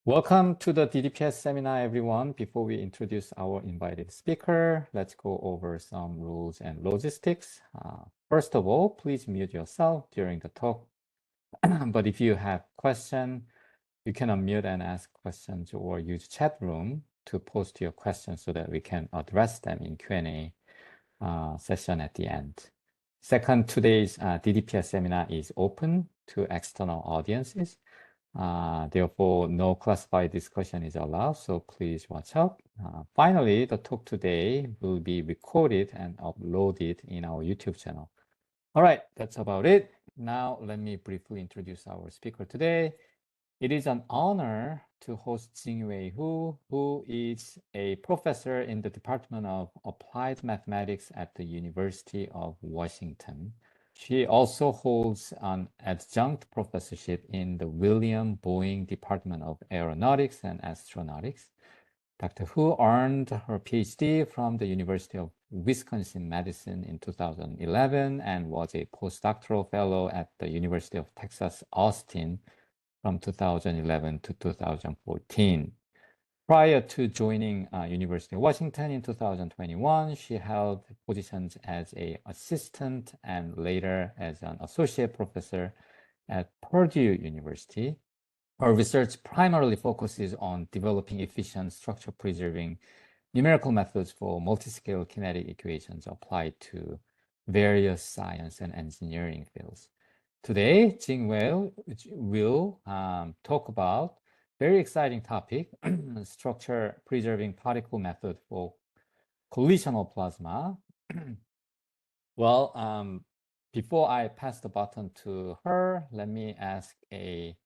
Welcome to the DDPS seminar, everyone. Before we introduce our invited speaker, let's go over some rules and logistics. First of all, please mute yourself during the talk. But if you have questions, you can unmute and ask questions or use chat room to post your questions so that we can address them in Q&A session at the end. Second, today's DDPS seminar is open to external audiences. Therefore, no classified discussion is allowed, so please watch out. Finally, the talk today will be recorded and uploaded in our YouTube channel. All right, that's about it. Now, let me briefly introduce our speaker today. It is an honor to host Jingwei Hu, who is a professor in the Department of Applied Mathematics at the University of Washington. She also holds an adjunct professorship in the William Boeing Department of Aeronautics and Astronautics. Dr. Hu earned her PhD from the University of Wisconsin-Madison in 2011 and was a postdoctoral fellow at the University of Texas, Austin from 2011 to 2014. Prior to joining University of Washington in 2021, she held positions as an assistant and later as an associate professor at Purdue University. Her research primarily focuses on developing efficient structure-preserving numerical methods for multiscale kinetic equations applied to various science and engineering fields. Today, Jingwei will talk about very exciting topic, structure preserving particle method for collisional plasma. Well, before I pass the baton to her, let me ask a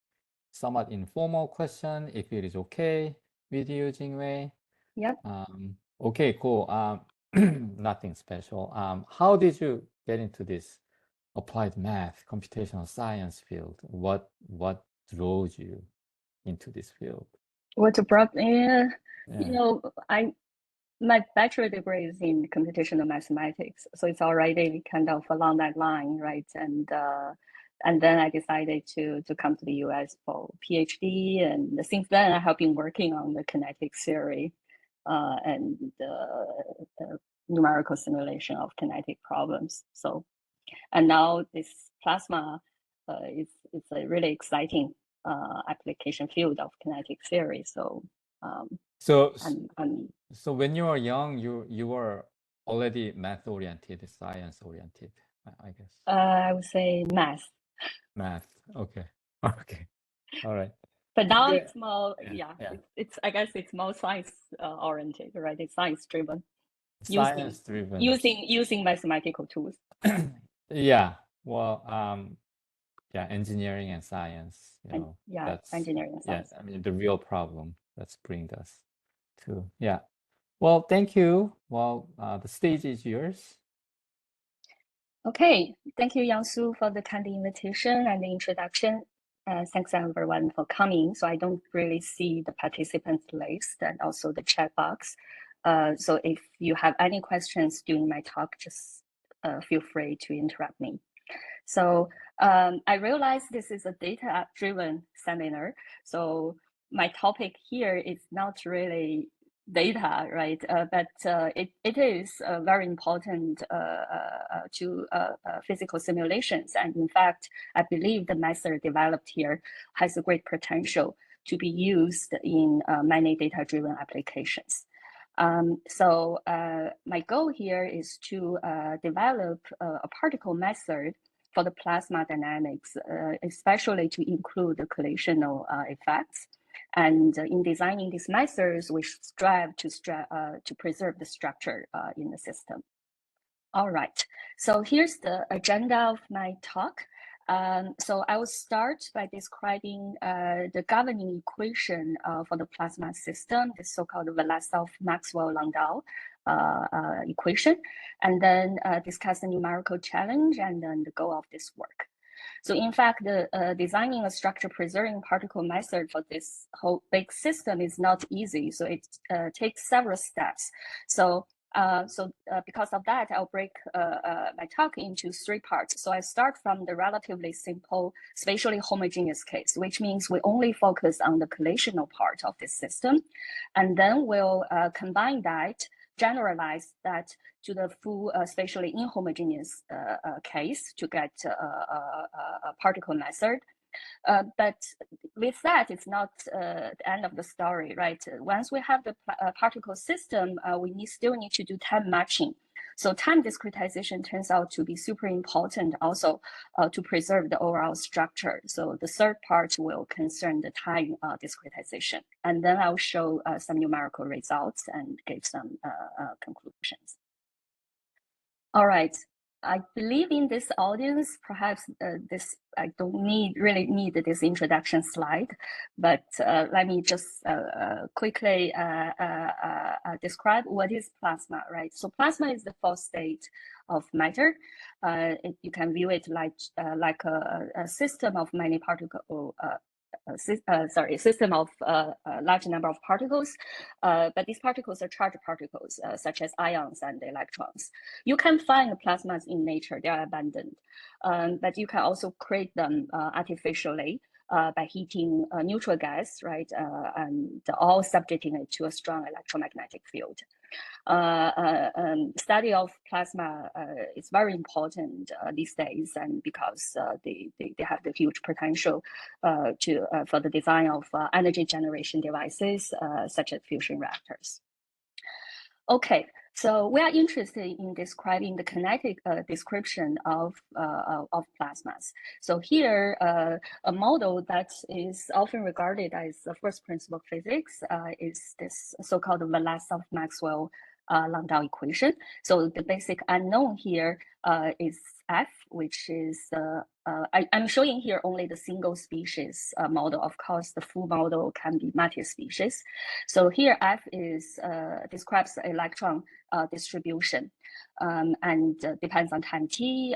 somewhat informal question, if it is okay with you, Jingwei. Yep. Okay, cool. Nothing special. How did you get into this applied math, computational science field? What drove you into this field? What brought me, Yeah. my bachelor degree is in computational mathematics, so it's already kind of along that line, right? And then I decided to come to the US for PhD, and since then I have been working on the kinetic theory and the numerical simulation of kinetic problems. So, and now this plasma is a really exciting application field of kinetic theory. So so when you were young, you were already math oriented, science oriented, I guess. I would say math. Math. Okay. Okay. All right. But now it's more, it's I guess it's more science oriented, right? It's science driven. Science driven. Using mathematical tools. Yeah. Well, yeah, engineering and science, that's engineering and science. I mean the real problem that's bring us to, Well, thank you. Well, the stage is yours. Okay, thank you, Yang-Su, for the kind invitation and the introduction. Thanks everyone for coming. So I don't really see the participants list and also the chat box. So if you have any questions during my talk, just feel free to interrupt me. So I realize this is a data-driven seminar. So my topic here is not really data, right? But it is very important to physical simulations. And in fact, I believe the method developed here has a great potential to be used in many data-driven applications. So my goal here is to develop a particle method for the plasma dynamics, especially to include the collisional effects. And in designing these methods, we strive to preserve the structure in the system. All right, so here's the agenda of my talk. So I will start by describing the governing equation for the plasma system, the so-called Vlasov-Maxwell-Landau equation, and then discuss the numerical challenge and then the goal of this work. So in fact, designing a structure preserving particle method for this whole big system is not easy. So it takes several steps. So Because of that, I'll break my talk into 3 parts. So I start from the relatively simple spatially homogeneous case, which means we only focus on the collisional part of this system. And then we'll combine that, generalize that to the full spatially inhomogeneous case to get a particle method. But with that, it's not the end of the story, right? Once we have the particle system, we still need to do time matching. So time discretization turns out to be super important also to preserve the overall structure. So the third part will concern the time discretization. And then I'll show some numerical results and give some conclusions. All right. I believe in this audience, perhaps I don't really need this introduction slide, but let me just quickly describe what is plasma, right? So plasma is the fourth state of matter. You can view it like a system of many particles. System of a large number of particles, but these particles are charged particles, such as ions and electrons. You can find plasmas in nature, they are abundant, but you can also create them artificially by heating a neutral gas, right, and all subjecting it to a strong electromagnetic field. Study of plasma is very important these days, and because they have the huge potential for the design of energy generation devices such as fusion reactors. Okay, so we are interested in describing the kinetic description of plasmas. So here, a model that is often regarded as the first principle of physics is this so-called Vlasov-Maxwell-Landau equation. So the basic unknown here is F, which is I'm showing here only the single species model. Of course, the full model can be multi-species. So here F is describes the electron distribution and depends on time t,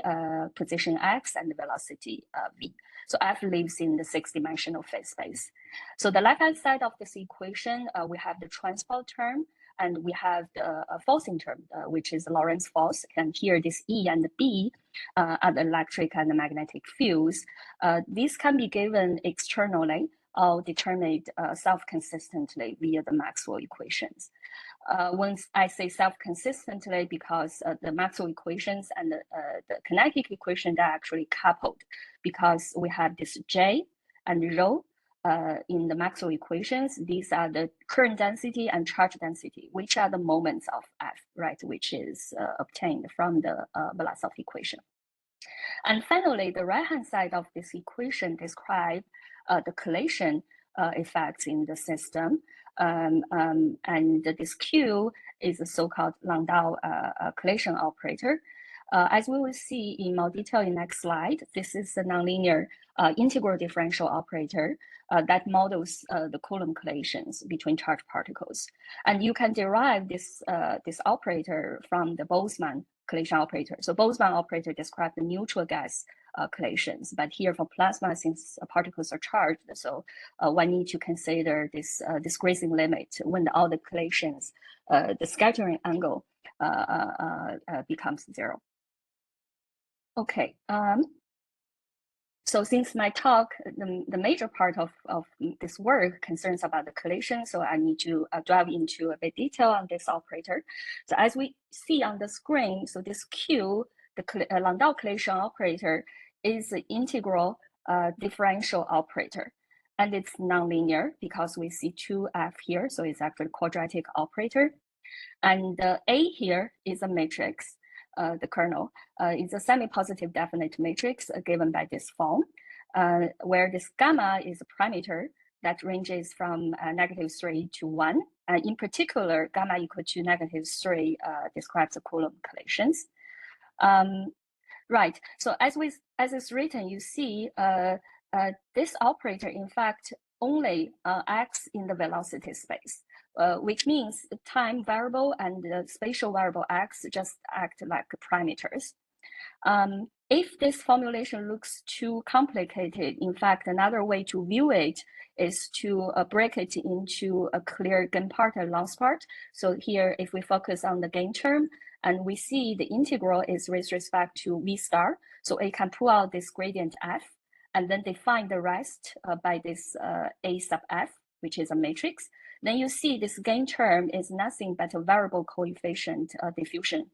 position x, and velocity v. So F lives in the 6-dimensional phase space. So the left-hand side of this equation, we have the transport term, and we have the forcing term, which is Lorentz force. And here this E and the B are the electric and the magnetic fields. These can be given externally or determined self-consistently via the Maxwell equations. When I say self-consistently, because the Maxwell equations and the kinetic equations are actually coupled, because we have this J and rho in the Maxwell equations. These are the current density and charge density, which are the moments of F, right, which is obtained from the Vlasov equation. And finally, the right-hand side of this equation describes the collision effects in the system. And this Q is a so-called Landau collision operator. As we will see in more detail in next slide, this is a nonlinear integral differential operator that models the Coulomb collisions between charged particles. And you can derive this operator from the Boltzmann collision operator. So Boltzmann operator describes the neutral gas collisions, but here for plasma, since particles are charged, so one need to consider this discreasing limit when all the collisions, the scattering angle becomes 0. Okay, so since my talk, the major part of this work concerns about the collision, so I need to dive into a bit detail on this operator. So as we see on the screen, so this Q, the Landau collision operator, is an integral differential operator. And it's nonlinear because we see 2F here, so it's actually a quadratic operator. And A here is a matrix. The kernel is a semi-positive definite matrix given by this form, where this gamma is a parameter that ranges from -3 to 1. In particular, gamma equal to -3 describes the Coulomb collisions. Right, so as it's written, you see this operator, in fact, only acts in the velocity space. Which means the time variable and the spatial variable x just act like parameters. If this formulation looks too complicated, in fact, another way to view it is to break it into a clear gain part and loss part. So here, if we focus on the gain term, and we see the integral is with respect to V star, so it can pull out this gradient F, and then define the rest by this A sub F, which is a matrix. Then you see this gain term is nothing but a variable coefficient diffusion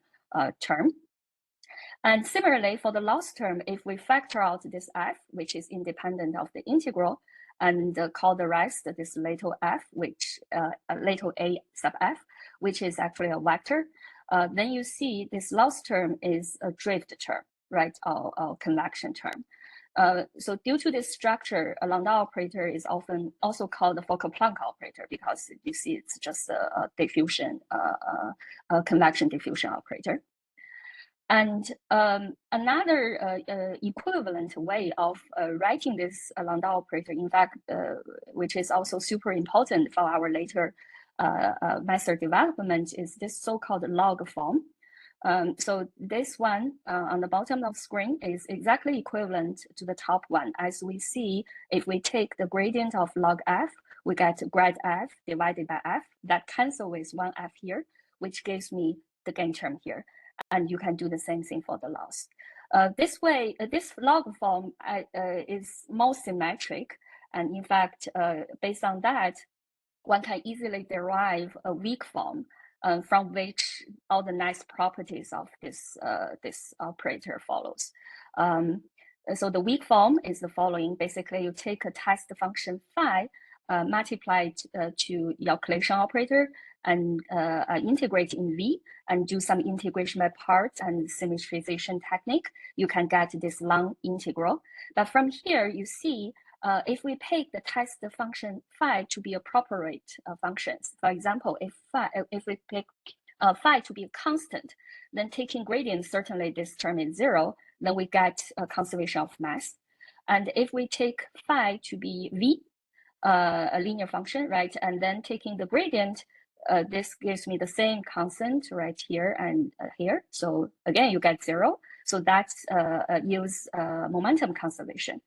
term. And similarly, for the loss term, if we factor out this F, which is independent of the integral, and call the rest this little f, which little a sub f, which is actually a vector, then you see this loss term is a drift term, right, or convection term. So due to this structure, a Landau operator is often also called the Fokker-Planck operator because you see it's just a diffusion, a convection diffusion operator. And another equivalent way of writing this Landau operator, in fact, which is also super important for our later method development, is this so-called log form. So this one on the bottom of the screen is exactly equivalent to the top one. As we see, if we take the gradient of log f, we get grad f divided by f. That cancels with one f here, which gives me the gain term here. And you can do the same thing for the loss. This way, this log form is more symmetric. And in fact, based on that, one can easily derive a weak form from which all the nice properties of this, this operator follows. So the weak form is the following. Basically, you take a test function phi, multiply it to your collision operator, and integrate in V, and do some integration by parts and symmetrization technique, you can get this long integral. But from here, you see, if we take the test function phi to be appropriate functions, for example, if we pick phi to be a constant, then taking gradient, certainly this term is 0, then we get a conservation of mass. And if we take phi to be V, a linear function, right, and then taking the gradient, this gives me the same constant right here and here. So again, you get 0. So that's yields momentum conservation.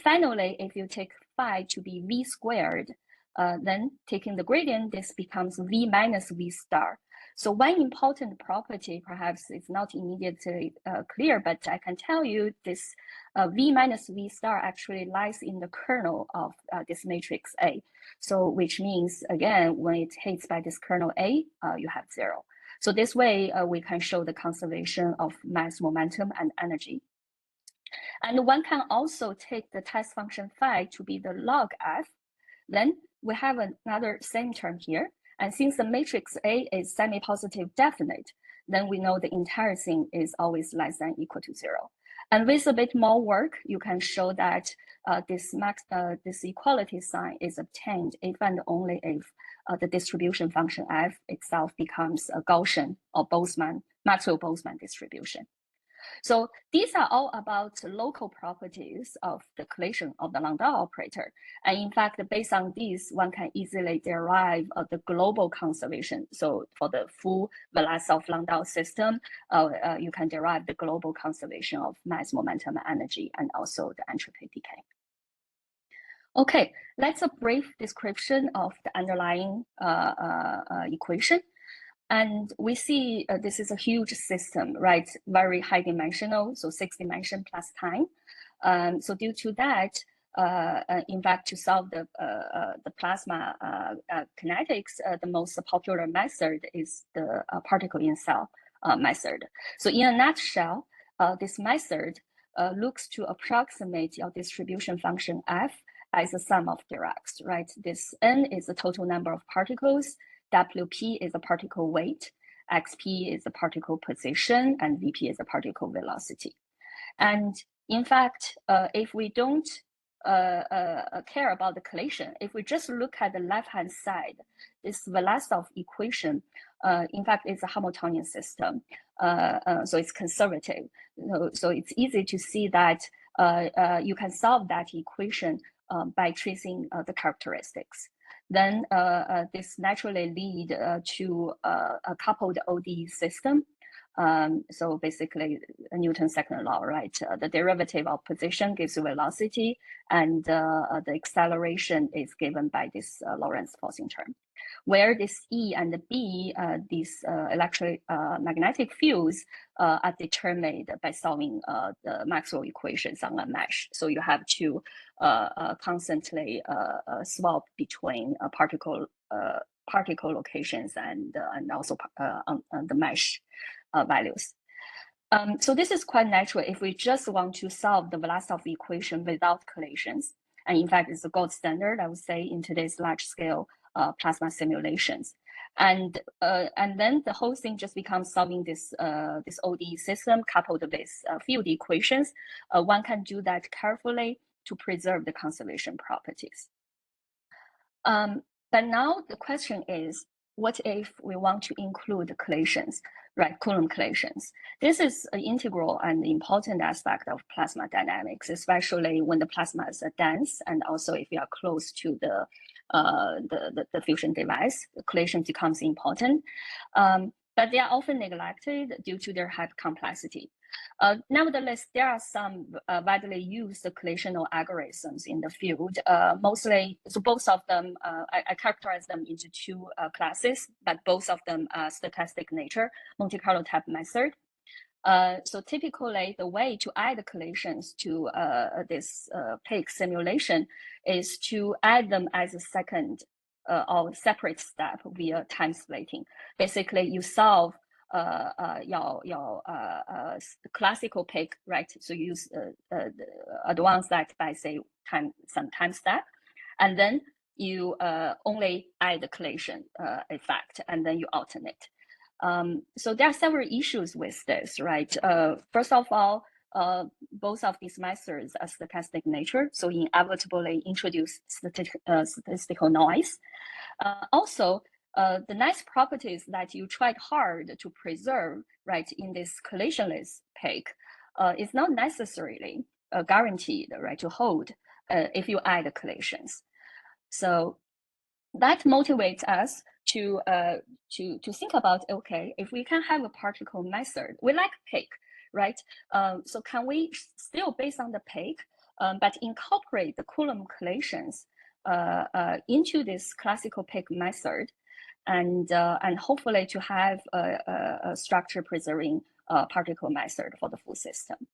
Finally, if you take phi to be V squared, then taking the gradient, this becomes V minus V star. So one important property, perhaps it's not immediately clear, but I can tell you this V minus V star actually lies in the kernel of this matrix A. So which means, again, when it hits by this kernel A, you have 0. So this way, we can show the conservation of mass, momentum, and energy. And one can also take the test function phi to be the log f. Then we have another same term here. And since the matrix A is semi-positive definite, then we know the entire thing is always less than or equal to 0. And with a bit more work, you can show that this equality sign is obtained if and only if the distribution function f itself becomes a Gaussian or Maxwell-Boltzmann distribution. So these are all about local properties of the collision of the Landau operator. And in fact, based on these, one can easily derive the global conservation. So for the full Vlasov-Landau system, you can derive the global conservation of mass, momentum, energy, and also the entropy decay. Okay, that's a brief description of the underlying equation. And we see this is a huge system, right? Very high dimensional, so 6 dimension plus time. So due to that, in fact, to solve the plasma kinetics, the most popular method is the particle in cell method. So in a nutshell, this method looks to approximate your distribution function f as a sum of Diracs, right? This n is the total number of particles, WP is a particle weight, XP is the particle position, and VP is the particle velocity. And in fact, if we don't care about the collision, if we just look at the left-hand side, this Vlasov equation, in fact, is a Hamiltonian system. So it's conservative. So it's easy to see that you can solve that equation by tracing the characteristics. Then this naturally lead to a coupled ODE system. So basically, Newton's second law, right? The derivative of position gives you velocity, and the acceleration is given by this Lorentz forcing term. Where this E and the B, these electromagnetic fields, are determined by solving the Maxwell equations on a mesh. So you have to constantly swap between particle locations and also on the mesh values. So this is quite natural if we just want to solve the Vlasov equation without collisions. And in fact, it's the gold standard, I would say, in today's large-scale plasma simulations. And then the whole thing just becomes solving this ODE system coupled with field equations. One can do that carefully to preserve the conservation properties. But now the question is, what if we want to include collisions, right? Coulomb collisions. This is an integral and important aspect of plasma dynamics, especially when the plasma is dense, and also if you are close to the fusion device, the collision becomes important. But they are often neglected due to their high complexity. Nevertheless, there are some widely used collisional algorithms in the field. Mostly, so both of them, I characterize them into two classes, but both of them are stochastic nature, Monte Carlo type method. So typically, the way to add collisions to this PIC simulation is to add them as a second or separate step via time splitting. Basically, you solve your classical PIC, right? So you use advance that by say some time step, and then you only add the collision effect, and then you alternate. So there are several issues with this, right? First of all, both of these methods are stochastic nature, so inevitably introduce statistical noise. Also, the nice properties that you tried hard to preserve, right, in this collisionless PIC is not necessarily guaranteed, right, to hold if you add collisions. So that motivates us to think about, okay, if we can have a particle method, we like PIC, right? So can we still, based on the PIC, but incorporate the Coulomb collisions into this classical PIC method, and hopefully to have a structure preserving particle method for the full system.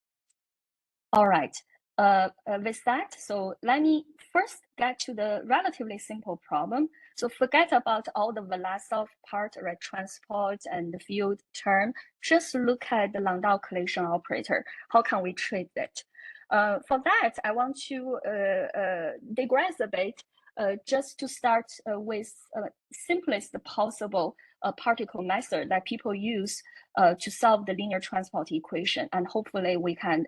All right. With that, so let me first get to the relatively simple problem. So forget about all the Vlasov part, right, transport and the field term. Just look at the Landau collision operator. How can we treat it? For that, I want to digress a bit, just to start with simplest possible particle method that people use to solve the linear transport equation, and hopefully we can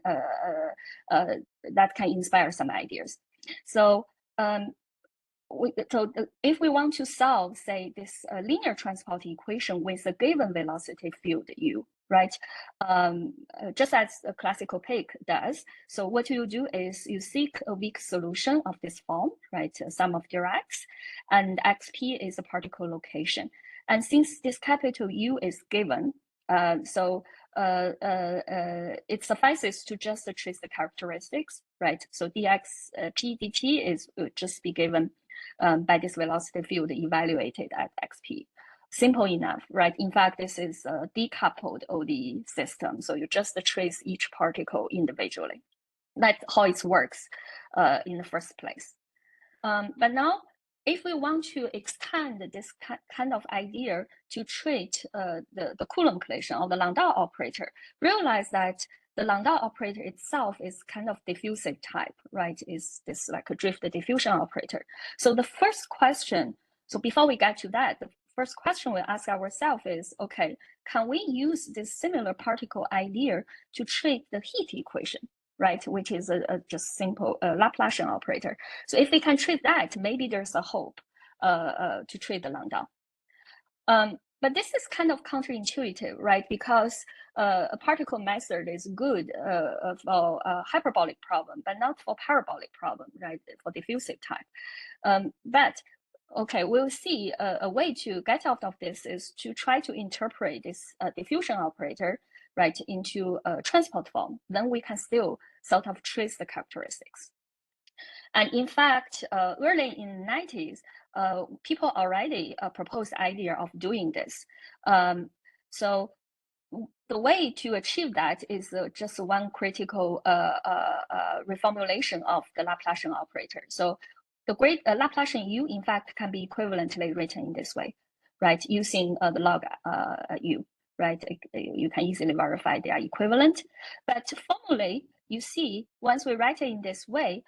that can inspire some ideas. So if we want to solve, say, this linear transport equation with a given velocity field u, right? Just as a classical PIC does. So what you do is you seek a weak solution of this form, right? Sum of Dirac's, and xp is a particle location. And since this capital U is given, it suffices to just trace the characteristics, right? So dxp dt is just be given by this velocity field evaluated at xp. Simple enough, right? In fact, this is a decoupled ODE system. So you just trace each particle individually. That's how it works in the first place. But now, if we want to extend this kind of idea to treat the Coulomb collision or the Landau operator, realize that the Landau operator itself is kind of diffusive type, right? Is this like a drift diffusion operator? So the first question, so before we get to that, the first question we ask ourselves is, okay, can we use this similar particle idea to treat the heat equation, right? Which is a just simple Laplacian operator. So if we can treat that, maybe there's a hope to treat the Landau. But this is kind of counterintuitive, right? Because a particle method is good for a hyperbolic problem, but not for parabolic problem, right? For diffusive type. But okay, we'll see a way to get out of this is to try to interpret this diffusion operator, right, into a transport form. Then we can still sort of trace the characteristics. And in fact, early in the 90s, people already proposed the idea of doing this. So the way to achieve that is just one critical reformulation of the Laplacian operator. So the great Laplacian U, in fact, can be equivalently written in this way, right? Using the log U, right? You can easily verify they are equivalent. But formally, you see, once we write it in this way,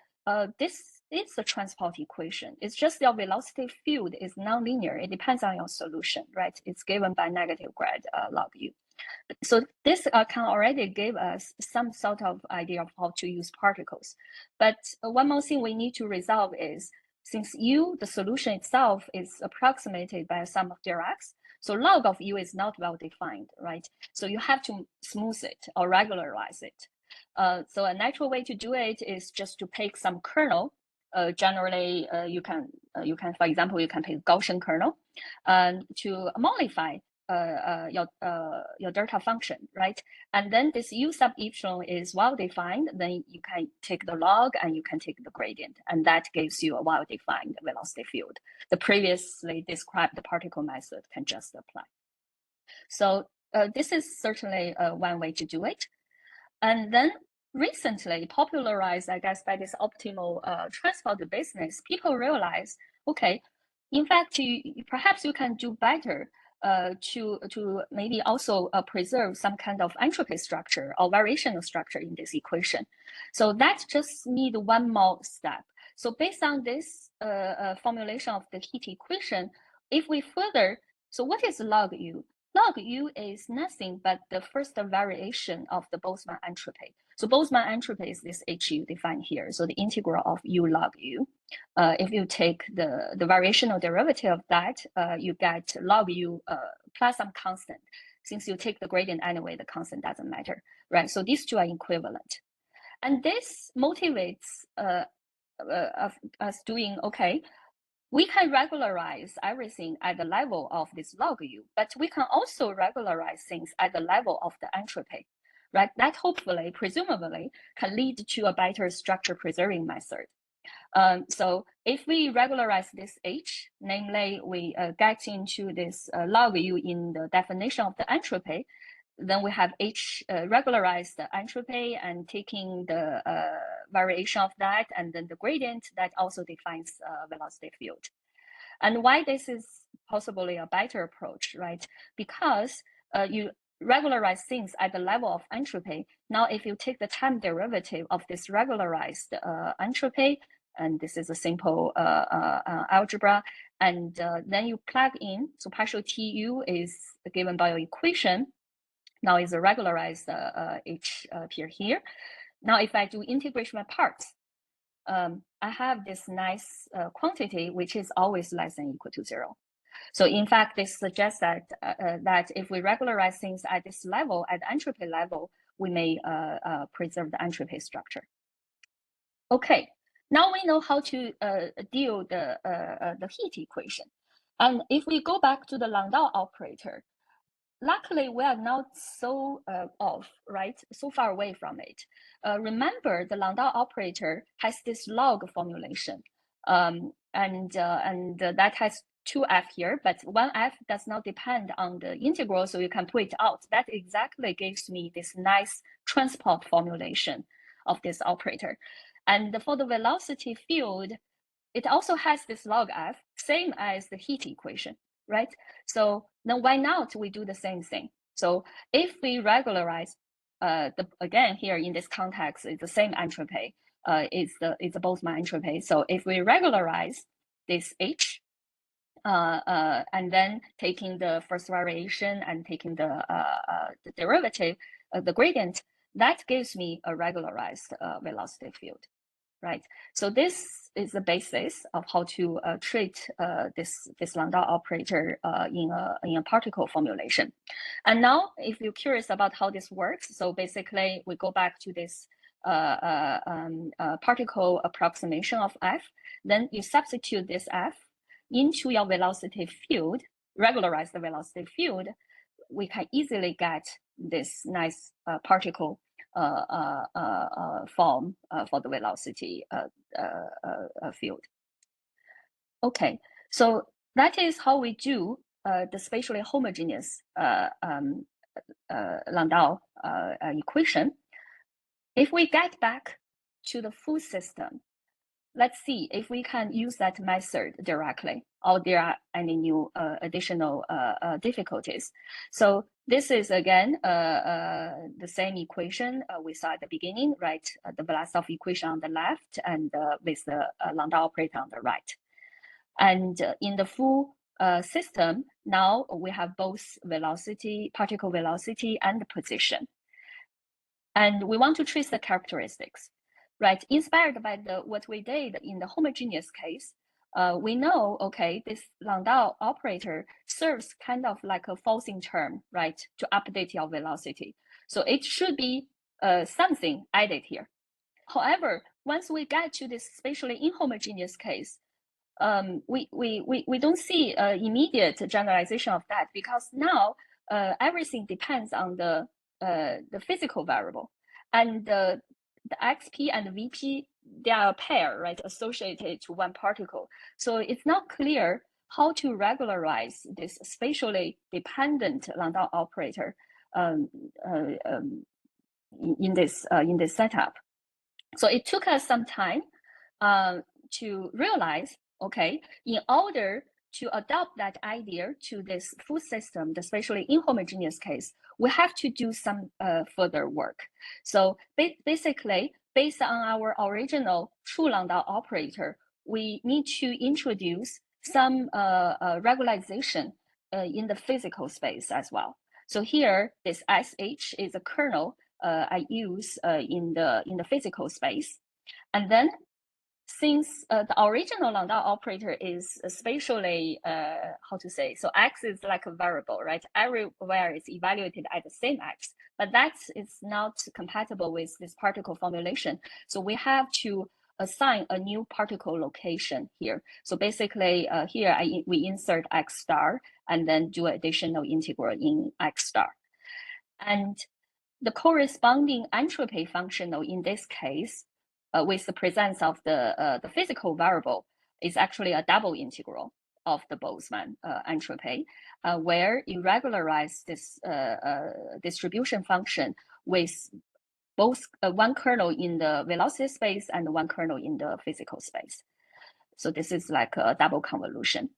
this is a transport equation. It's just your velocity field is nonlinear. It depends on your solution, right? It's given by negative grad log U. So this can already give us some sort of idea of how to use particles. But one more thing we need to resolve is, since U, the solution itself, is approximated by a sum of Diracs, so log of U is not well defined, right? So you have to smooth it or regularize it. So a natural way to do it is just to pick some kernel. Generally, you can, for example, you can pick Gaussian kernel to modify your delta function, right? And then this U sub epsilon is well defined. Then you can take the log and you can take the gradient, and that gives you a well defined velocity field. The previously described particle method can just apply. So this is certainly one way to do it. And then recently popularized, I guess, by this optimal transport business, people realize, okay, in fact, perhaps you can do better to maybe also preserve some kind of entropy structure or variational structure in this equation. So that just need one more step. So based on this formulation of the heat equation, if we further, so what is log U? Log U is nothing but the first variation of the Boltzmann entropy. So Boltzmann entropy is this HU defined here. So the integral of U log U. If you take the variational derivative of that, you get log U plus some constant. Since you take the gradient anyway, the constant doesn't matter, right? So these two are equivalent. And this motivates us doing, okay, we can regularize everything at the level of this log U, but we can also regularize things at the level of the entropy, right? That hopefully, presumably, can lead to a better structure preserving method. So if we regularize this H, namely we get into this log U in the definition of the entropy, then we have H regularized the entropy and taking the variation of that, and then the gradient that also defines velocity field. And why this is possibly a better approach, right? Because you regularize things at the level of entropy. Now, if you take the time derivative of this regularized entropy, and this is a simple algebra, and then you plug in, so partial TU is given by your equation. Now is a regularized H appear here. Now, if I do integration by parts, I have this nice quantity, which is always less than or equal to 0. So in fact, this suggests that, that if we regularize things at this level, at the entropy level, we may preserve the entropy structure. Okay, now we know how to deal the heat equation. And if we go back to the Landau operator, luckily, we are not so off, right? So far away from it. Remember, the Landau operator has this log formulation, and that has 2f here, but 1f does not depend on the integral, so you can put it out. That exactly gives me this nice transport formulation of this operator. And for the velocity field, it also has this log f, same as the heat equation, right? So then why not we do the same thing? So if we regularize, again here in this context, it's the same entropy, it's the Boltzmann entropy. So if we regularize this H, and then taking the first variation and taking the derivative, the gradient, that gives me a regularized velocity field. Right, so this is the basis of how to treat this Landau operator in a particle formulation. And now, if you're curious about how this works, so basically we go back to this particle approximation of f. Then you substitute this f. into your velocity field, regularize the velocity field, we can easily get this nice particle form for the velocity field. Okay, so that is how we do the spatially homogeneous Landau equation. If we get back to the full system, let's see if we can use that method directly, or there are any new additional difficulties. So this is again the same equation we saw at the beginning, right? The Vlasov equation on the left, and with the Landau operator on the right. And in the full system, now we have both velocity, particle velocity, and position. And we want to trace the characteristics, right? Inspired by what we did in the homogeneous case, we know, okay, this Landau operator serves kind of like a forcing term, right, to update your velocity. So it should be something added here. However, once we get to this spatially inhomogeneous case, we don't see immediate generalization of that, because now everything depends on the physical variable, and the XP and VP, they are a pair, right, associated to one particle. So it's not clear how to regularize this spatially dependent Landau operator in this setup. So it took us some time to realize, okay, in order to adopt that idea to this full system, the spatially inhomogeneous case, we have to do some further work. So basically, based on our original true Landau operator, we need to introduce some regularization in the physical space as well. So here, this SH is a kernel I use in the physical space. And then, since the original Landau operator is spatially, how to say, so X is like a variable, right? Everywhere it's evaluated at the same X, but that is not compatible with this particle formulation. So we have to assign a new particle location here. So basically here we insert X star and then do additional integral in X star. And the corresponding entropy functional in this case, with the presence of the physical variable, is actually a double integral of the Boltzmann entropy, where you regularize this distribution function with both one kernel in the velocity space and one kernel in the physical space. So this is like a double convolution.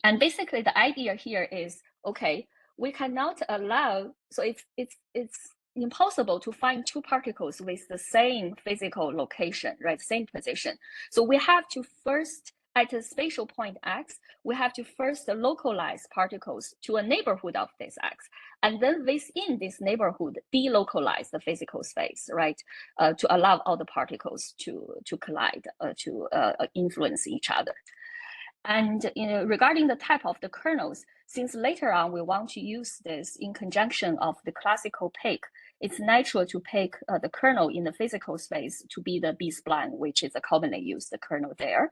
And basically the idea here is, okay, we cannot allow, so it's impossible to find two particles with the same physical location, right, same position. So we have to first, at a spatial point X, we have to first localize particles to a neighborhood of this X, and then within this neighborhood, delocalize the physical space, right, to allow all the particles to collide, to influence each other. And regarding the type of the kernels, since later on we want to use this in conjunction of the classical pick, it's natural to pick the kernel in the physical space to be the B-spline, which is a commonly used kernel there.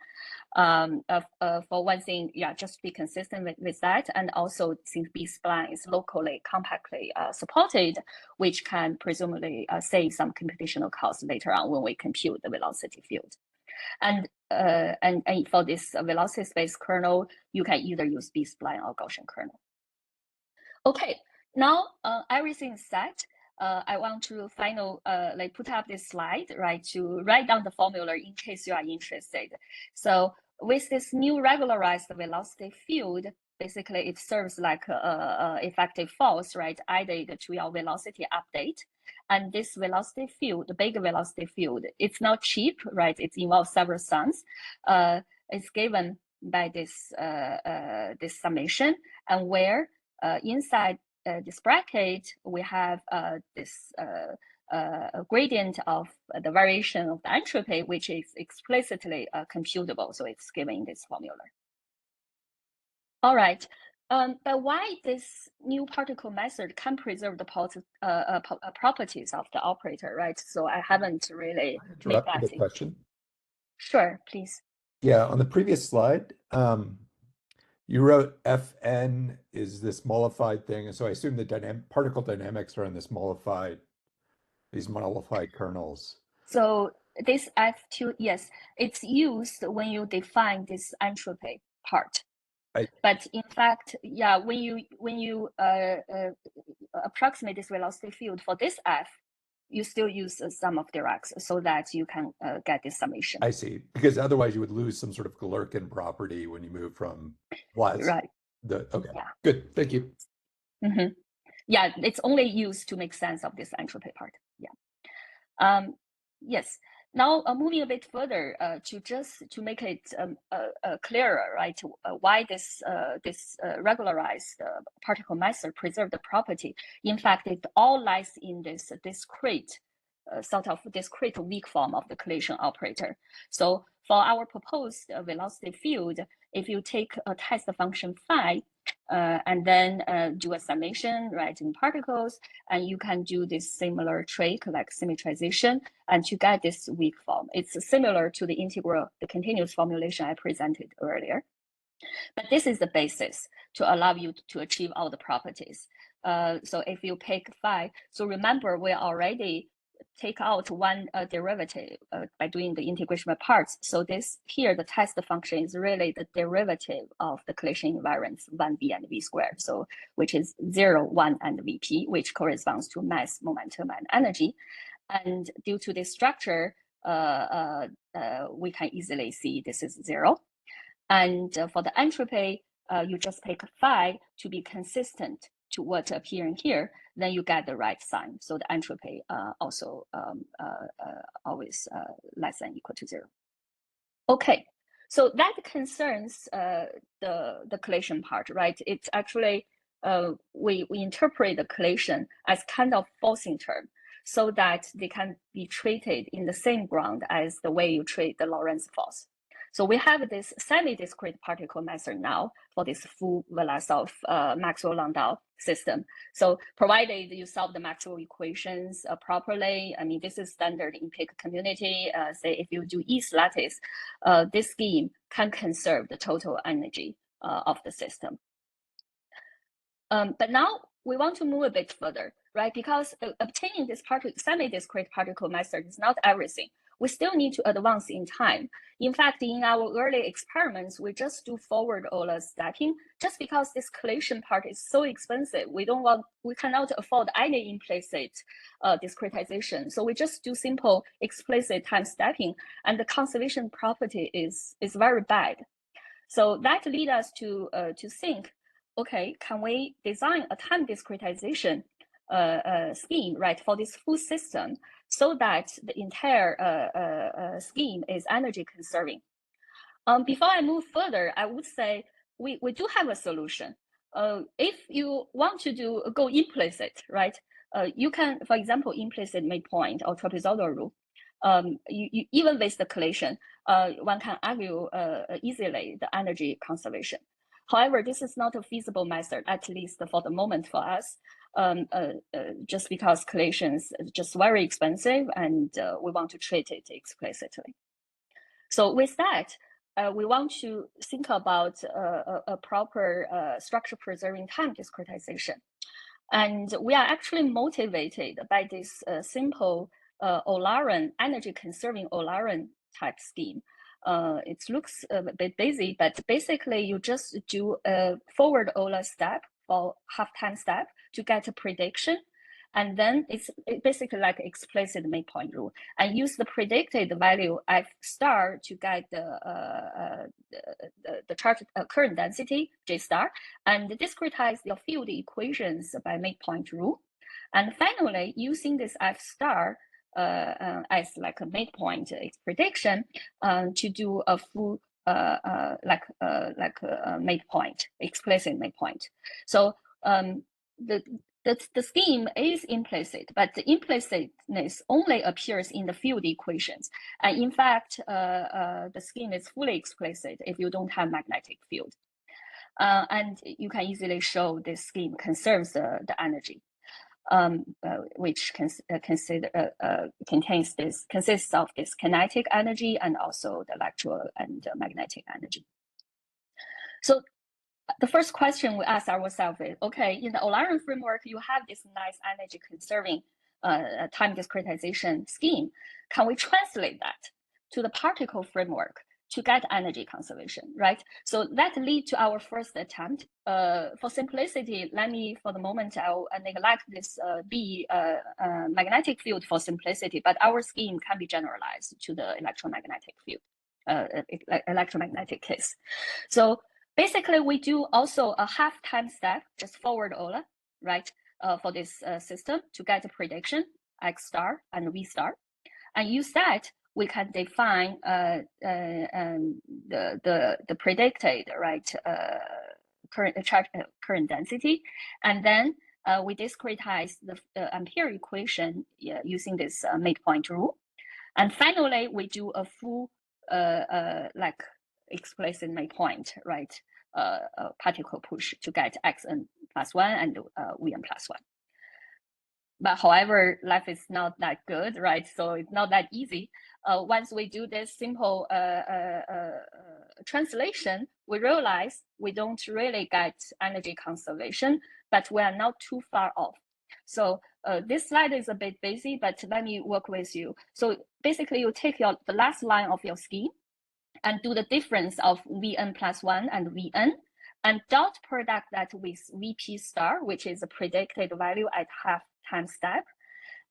For one thing, yeah, just be consistent with that. And also, since B-spline is locally, compactly supported, which can presumably save some computational costs later on when we compute the velocity field. And for this velocity space kernel, you can either use B-spline or Gaussian kernel. Okay, now everything is set. I want to like put up this slide, right, to write down the formula in case you are interested. So with this new regularized velocity field, basically it serves like a effective force, right, added to your velocity update. And this velocity field, the big velocity field, it's not cheap, right? It involves several sums. It's given by this this summation, and where inside this bracket we have this gradient of the variation of the entropy, which is explicitly computable. So it's given this formula. All right. But why this new particle method can preserve the properties of the operator, right? So I haven't really made that. Question. Sure, please. Yeah, on the previous slide, You wrote Fn is this mollified thing, and so I assume the particle dynamics are in this these mollified kernels. So this F2, yes, it's used when you define this entropy part. But in fact, yeah, when you approximate this velocity field for this F, you still use sum of Dirac's so that you can get this summation. I see, because otherwise you would lose some sort of Galerkin property when you move from Right. Okay, yeah. Good, thank you. Mm-hmm. Yeah, it's only used to make sense of this entropy part. Yeah. Yes. Now moving a bit further to make it clearer, right? Why this regularized particle method preserve the property? In fact, it all lies in this discrete sort of discrete weak form of the collision operator. So for our proposed velocity field, if you take a test function phi and then do a summation, right, in particles, and you can do this similar trick like symmetrization, and to get this weak form. It's similar to the integral, the continuous formulation I presented earlier. But this is the basis to allow you to achieve all the properties. So if you pick phi, so remember we already take out one derivative by doing the integration by parts. So this here, the test function is really the derivative of the collision invariance 1v and v squared. So which is 0, 1, and vp, which corresponds to mass, momentum, and energy. And due to this structure, we can easily see this is 0. And for the entropy, you just pick phi to be consistent to what appearing here, then you get the right sign. So the entropy also always less than or equal to 0. Okay, so that concerns the collision part, right? It's actually, we interpret the collision as kind of forcing term so that they can be treated in the same ground as the way you treat the Lorentz force. So we have this semi-discrete particle method now for this full Vlasov-Maxwell-Landau system. So provided you solve the Maxwell equations properly, I mean, this is standard in PIC community. Say if you do East lattice, this scheme can conserve the total energy of the system. But now we want to move a bit further, right? Because obtaining this semi-discrete particle method is not everything. We still need to advance in time. In fact, in our early experiments, we just do forward Euler stepping just because this collision part is so expensive. We cannot afford any implicit discretization. So we just do simple explicit time stepping, and the conservation property is very bad. So that leads us to think, okay, can we design a time discretization scheme, right, for this full system so that the entire scheme is energy conserving? Before I move further, I would say we do have a solution. If you want to go implicit, right, you can, for example, implicit midpoint or trapezoidal rule. You, even with the collision, one can argue easily the energy conservation. However, this is not a feasible method, at least for the moment for us, just because collisions is just very expensive and we want to treat it explicitly. So with that, we want to think about a proper structure preserving time discretization. And we are actually motivated by this simple Eulerian, energy conserving Eulerian type scheme. It looks a bit busy, but basically you just do a forward Euler step or half time step to get a prediction. And then it's basically like explicit midpoint rule, and use the predicted value F star to get the charge current density J star, and discretize your field equations by midpoint rule. And finally, using this F star as like a midpoint prediction to do a full midpoint, explicit midpoint. So the scheme is implicit, but the implicitness only appears in the field equations. And in fact, the scheme is fully explicit if you don't have magnetic field. And you can easily show this scheme conserves the energy, which consists of this kinetic energy and also the electrical and magnetic energy. So the first question we ask ourselves is, okay, in the O'Laren framework, you have this nice energy conserving time discretization scheme. Can we translate that to the particle framework to get energy conservation, right? So that leads to our first attempt. For simplicity, let me, for the moment, I'll neglect this magnetic field for simplicity, but our scheme can be generalized to the electromagnetic field, electromagnetic case. So basically, we do also a half time step, just forward OLA, right, for this system to get a prediction, X star and V star. And use that, we can define the predicted, right, current density. And then we discretize the Ampere equation using this midpoint rule. And finally, we do a full like explicit midpoint, right, particle push to get xn plus 1 and vn plus 1. But however, life is not that good, right? So it's not that easy. Once we do this simple translation, we realize we don't really get energy conservation, but we are not too far off. So this slide is a bit busy, but let me work with you. So basically, you take the last line of your scheme and do the difference of Vn plus 1 and Vn, and dot product that with Vp star, which is a predicted value at half time step.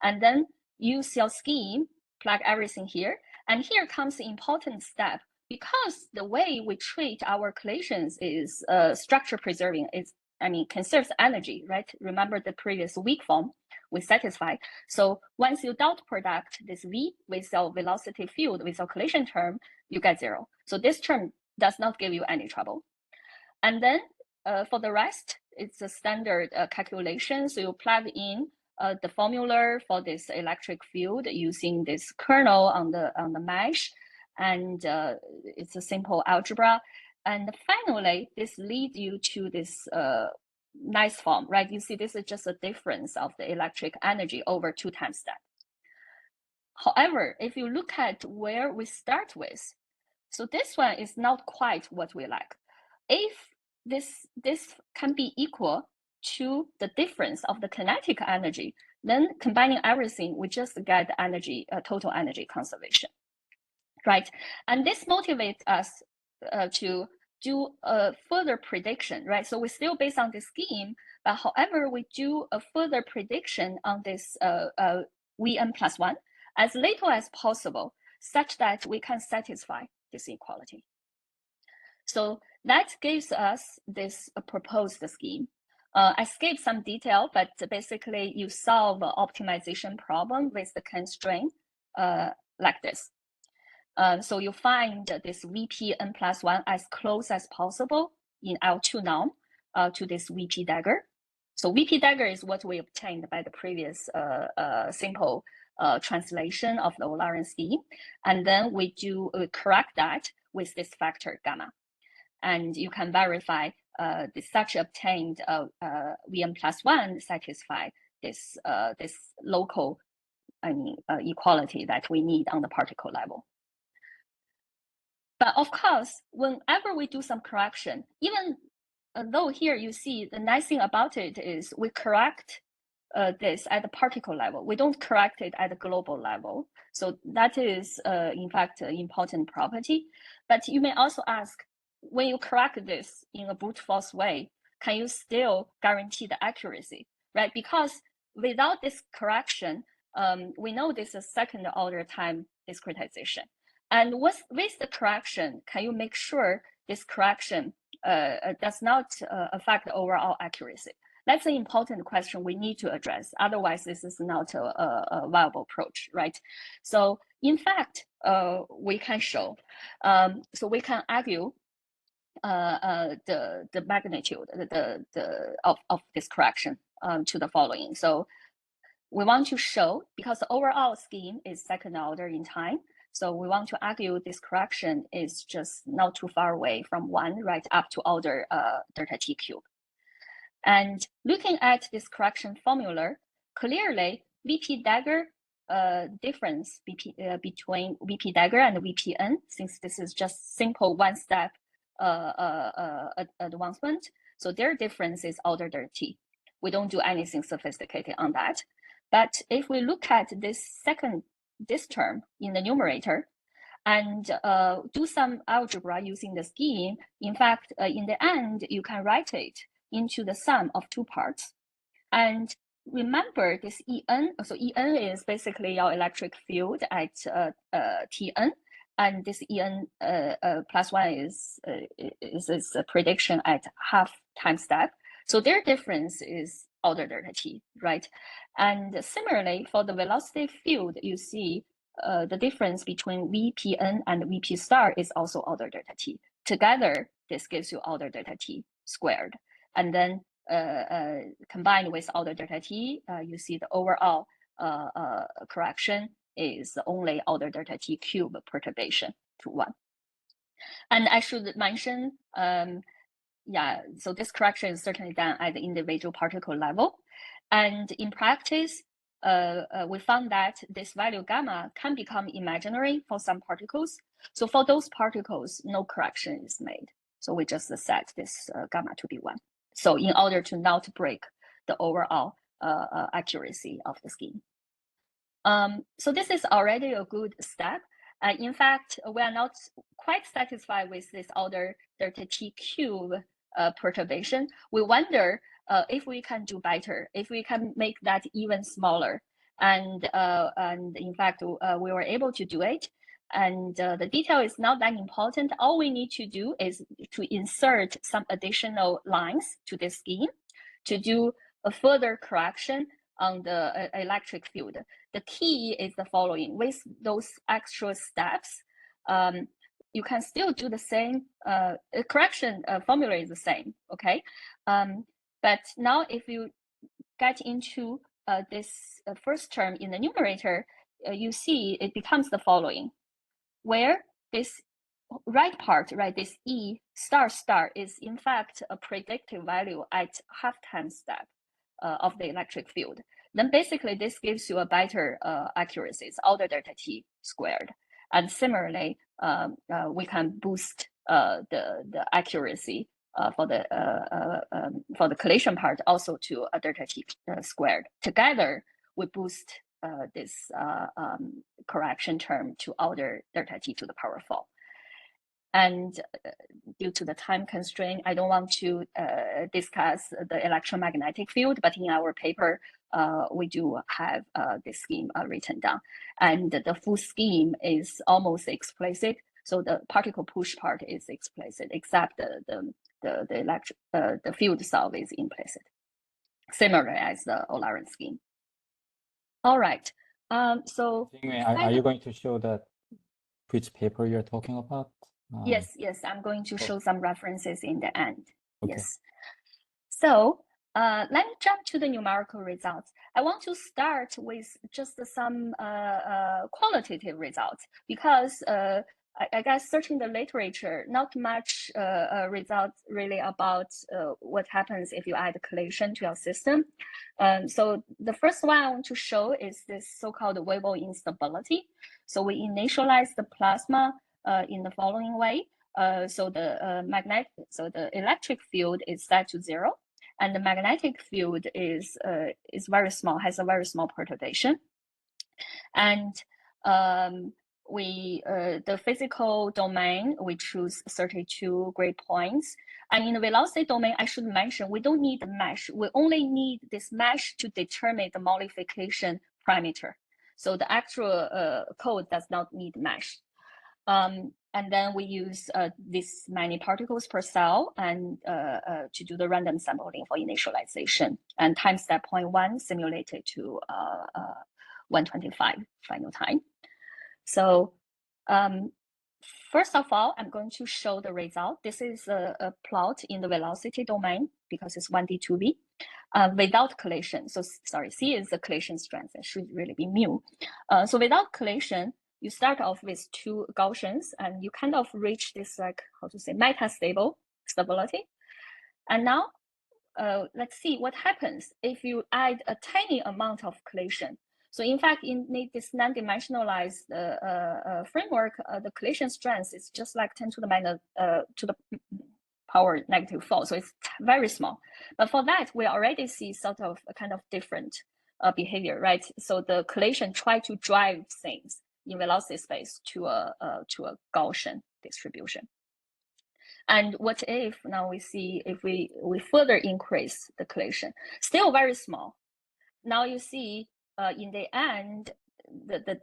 And then use your scheme, plug everything here. And here comes the important step. Because the way we treat our collisions is structure preserving, conserves energy, right? Remember the previous weak form we satisfy. So once you dot product this V with your velocity field with your collision term, you get 0. So this term does not give you any trouble. And then for the rest, it's a standard calculation. So you plug in the formula for this electric field using this kernel on the mesh, and it's a simple algebra. And finally, this leads you to this nice form, right? You see, this is just a difference of the electric energy over 2 time step. However, if you look at where we start with, so this one is not quite what we like. If this can be equal to the difference of the kinetic energy, then combining everything, we just get energy, total energy conservation, right? And this motivates us to do a further prediction, right? So we still based on this scheme, but however, we do a further prediction on this Vn plus 1 as little as possible, such that we can satisfy this inequality. So that gives us this proposed scheme. I skipped some detail, but basically you solve an optimization problem with the constraint like this. So you find this Vp n plus 1 as close as possible in L2 norm to this Vp dagger. So Vp dagger is what we obtained by the previous simple translation of the O'Laren scheme. And then we correct that with this factor gamma. And you can verify such obtained Vn plus 1 satisfy this local equality that we need on the particle level. But of course, whenever we do some correction, even though here you see the nice thing about it is we correct this at the particle level. We don't correct it at the global level. So that is, in fact, an important property. But you may also ask, when you correct this in a brute force way, can you still guarantee the accuracy, right? Because without this correction, we know this is second order time discretization. And with the correction, can you make sure this correction does not affect the overall accuracy? That's an important question we need to address. Otherwise, this is not a viable approach, right? So in fact, we can show, so we can argue the magnitude of this correction to the following. So we want to show, because the overall scheme is second order in time, so we want to argue this correction is just not too far away from 1, right, up to order delta t cube. And looking at this correction formula, clearly Vp dagger difference between Vp dagger and Vpn, since this is just simple one-step advancement. So their difference is order delta t. We don't do anything sophisticated on that. But if we look at this term in the numerator and do some algebra using the scheme, in fact, in the end, you can write it into the sum of two parts. And remember this En, so En is basically your electric field at Tn, and this En plus 1 is a prediction at half time step. So their difference is order delta t, right? And similarly, for the velocity field, you see the difference between Vpn and Vp star is also order delta t. Together, this gives you order delta t squared. And then combined with order delta t, you see the overall correction is only order delta t cube perturbation to 1. And I should mention, so this correction is certainly done at the individual particle level. And in practice, we found that this value gamma can become imaginary for some particles. So for those particles, no correction is made. So we just set this gamma to be 1. So in order to not break the overall accuracy of the scheme. So this is already a good step. In fact, we are not quite satisfied with this order delta t cube perturbation. We wonder if we can do better, if we can make that even smaller. And in fact, we were able to do it. And the detail is not that important. All we need to do is to insert some additional lines to this scheme to do a further correction on the electric field. The key is the following. With those extra steps, you can still do the same. Correction formula is the same, okay? But now if you get into this first term in the numerator, you see it becomes the following, where this right part, right, this E star star is in fact a predictive value at half time step of the electric field. Then basically this gives you a better accuracy, it's order delta t squared. And similarly, we can boost the accuracy for the collision part also to a delta t squared. Together, we boost this correction term to order delta t to the power 4. And due to the time constraint, I don't want to discuss the electromagnetic field, but in our paper, we do have this scheme written down. And the full scheme is almost explicit. So the particle push part is explicit, except the field solve is implicit, similar as the O'Laren scheme. All right. So are you going to show that which paper you're talking about? Yes, I'm going to show some references in the end. Okay. Yes. So let me jump to the numerical results. I want to start with just some qualitative results because I guess searching the literature, not much results really about what happens if you add collision to your system. So the first one I want to show is this so-called Weibel instability. So we initialize the plasma in the following way. So the electric field is set to 0, and the magnetic field is very small, has a very small perturbation. And the physical domain, we choose 32 grid points. And in the velocity domain, I should mention, we don't need the mesh. We only need this mesh to determine the mollification parameter. So the actual code does not need mesh. And then we use this many particles per cell and to do the random sampling for initialization. And time step 0.1 simulated to 125 final time. So first of all, I'm going to show the result. This is a plot in the velocity domain because it's 1D, 2V without collision. So sorry, C is the collision strength. It should really be mu. So without collision, you start off with 2 Gaussians and you kind of reach this, like, how to say, metastable stability. And now let's see what happens if you add a tiny amount of collision. So in fact, in this non-dimensionalized framework, the collision strength is just like 10 to the power -4, so it's very small. But for that, we already see sort of a kind of different behavior, right? So the collision try to drive things in velocity space to a Gaussian distribution. And what if now we see if we further increase the collision, still very small. Now you see in the end,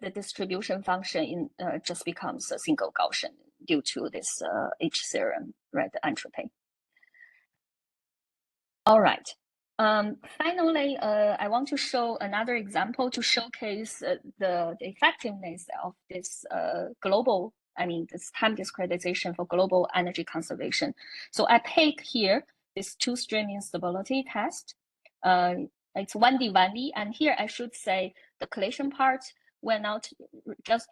the distribution function just becomes a single Gaussian due to this H theorem, right? The entropy. All right. Finally, I want to show another example to showcase the effectiveness of this this time discretization for global energy conservation. So I pick here this two-stream instability test. It's 1D, 1D, and here I should say the collision part, we're not,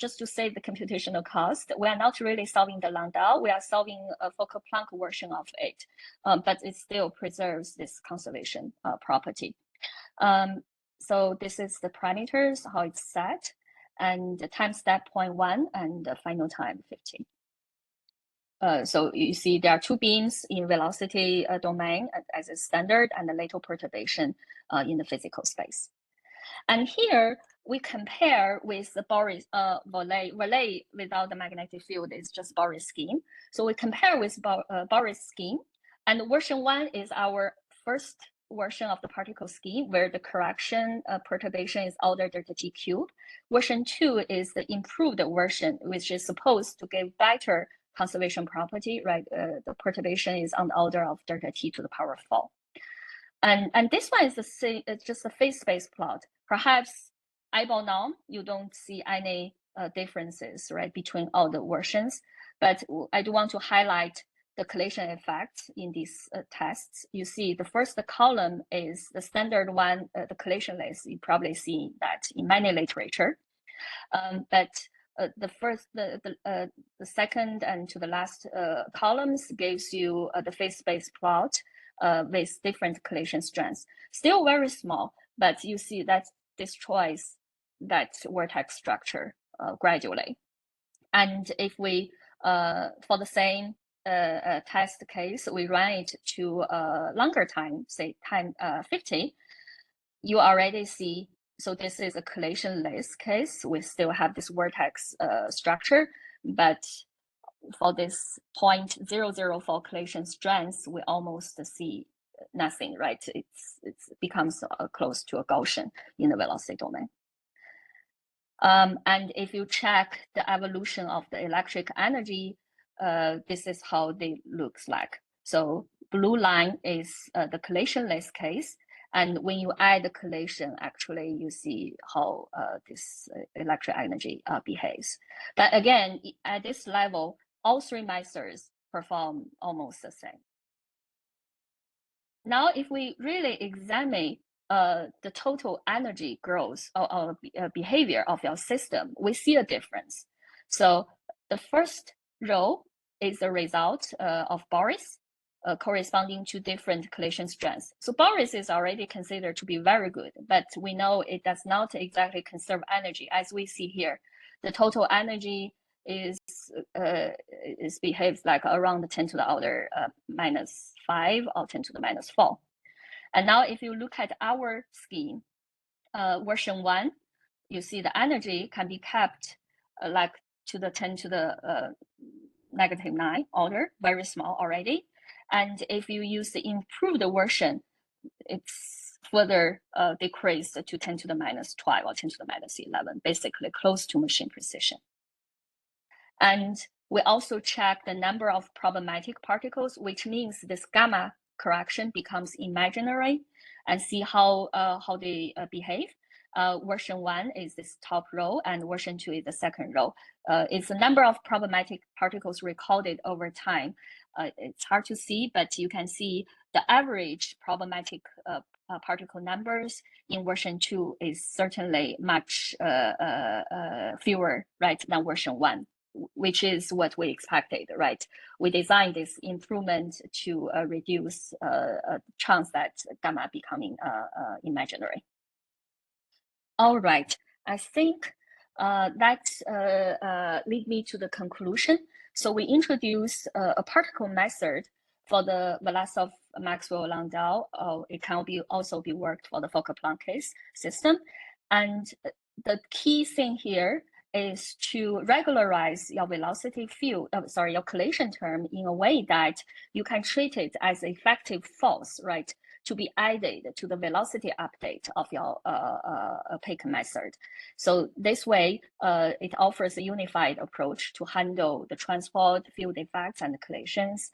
just to save the computational cost, we are not really solving the Landau, we are solving a Fokker-Planck version of it, but it still preserves this conservation property. So this is the parameters, how it's set, and the time step 0.1 and the final time 15. So you see there are two beams in velocity domain as a standard and a little perturbation in the physical space. And here we compare with the Rayleigh without the magnetic field is just Boris scheme. So we compare with Boris scheme, and version 1 is our first version of the particle scheme where the correction perturbation is order delta T cubed. Version 2 is the improved version, which is supposed to give better conservation property, right? The perturbation is on the order of delta T to the power 4. And this one is it's just a phase space plot. Perhaps eyeball now, you don't see any differences, right, between all the versions. But I do want to highlight the collision effects in these tests. You see the first column is the standard one, the collisionless. You probably see that in many literature. But the second and to the last columns gives you the phase space plot with different collision strengths. Still very small, but you see that destroys that vortex structure gradually. And if we, for the same test case, we run it to a longer time, say time 50, you already see, so this is a collisionless case. We still have this vortex structure, but for this 0.004 collision strength, we almost see nothing, right? It becomes close to a Gaussian in the velocity domain. And if you check the evolution of the electric energy, this is how they looks like. So blue line is the collisionless case. And when you add the collision, actually, you see how this electric energy behaves. But again, at this level, all three methods perform almost the same. Now, if we really examine the total energy growth or behavior of your system, we see a difference. So the first row is the result of Boris corresponding to different collision strengths. So Boris is already considered to be very good, but we know it does not exactly conserve energy. As we see here, the total energy behaves like around 10 to the order -5 or 10 to the -4. And now if you look at our scheme, version 1, you see the energy can be kept like to the 10 to the -9 order, very small already. And if you use the improved version, it's further decreased to 10 to the -12 or 10 to the -11, basically close to machine precision. And we also check the number of problematic particles, which means this gamma correction becomes imaginary, and see how they behave. Version 1 is this top row, and version 2 is the second row. It's the number of problematic particles recorded over time. It's hard to see, but you can see the average problematic particle numbers in version 2 is certainly much fewer, right, than version 1, which is what we expected, right? We designed this improvement to reduce chance that gamma becoming imaginary. All right, I think that lead me to the conclusion. So we introduced a particle method for the Vlasov-Maxwell-Landau, it can also be worked for the Fokker-Planck case system. And the key thing here is to regularize your velocity field, your collision term in a way that you can treat it as effective force, right, to be added to the velocity update of your pick method. So this way, it offers a unified approach to handle the transport, field effects, and collisions.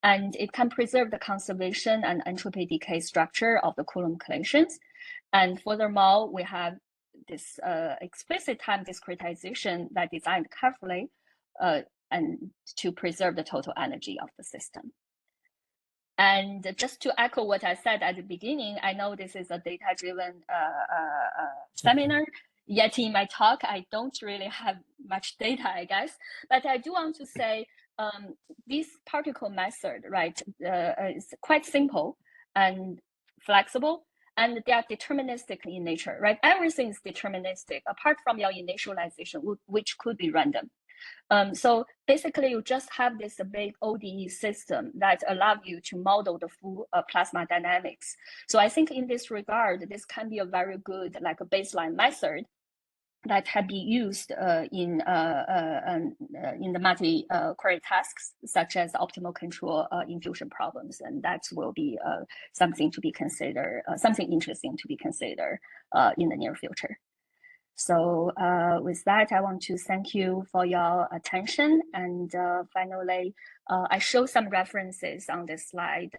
And it can preserve the conservation and entropy decay structure of the Coulomb collisions. And furthermore, we have this explicit time discretization that designed carefully and to preserve the total energy of the system. And just to echo what I said at the beginning, I know this is a data-driven seminar, yet in my talk, I don't really have much data, I guess. But I do want to say this particle method, right, is quite simple and flexible, and they are deterministic in nature, right? Everything is deterministic, apart from your initialization, which could be random. So basically, you just have this big ODE system that allows you to model the full plasma dynamics. So I think in this regard, this can be a very good, like a baseline method that can be used in the multi-query tasks, such as optimal control infusion problems, and that will be something to be considered, something interesting to be considered in the near future. So with that, I want to thank you for your attention. And finally, I show some references on this slide.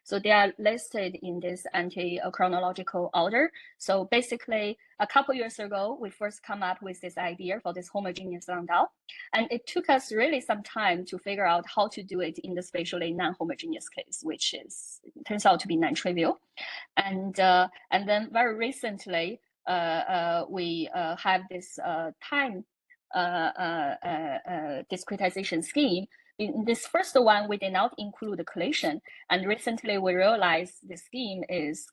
So they are listed in this anti-chronological order. So basically, a couple years ago, we first come up with this idea for this homogeneous Landau. And it took us really some time to figure out how to do it in the spatially non-homogeneous case, which turns out to be non-trivial. And then very recently, we have this time discretization scheme. In this first one, we did not include the collision, and recently we realized the scheme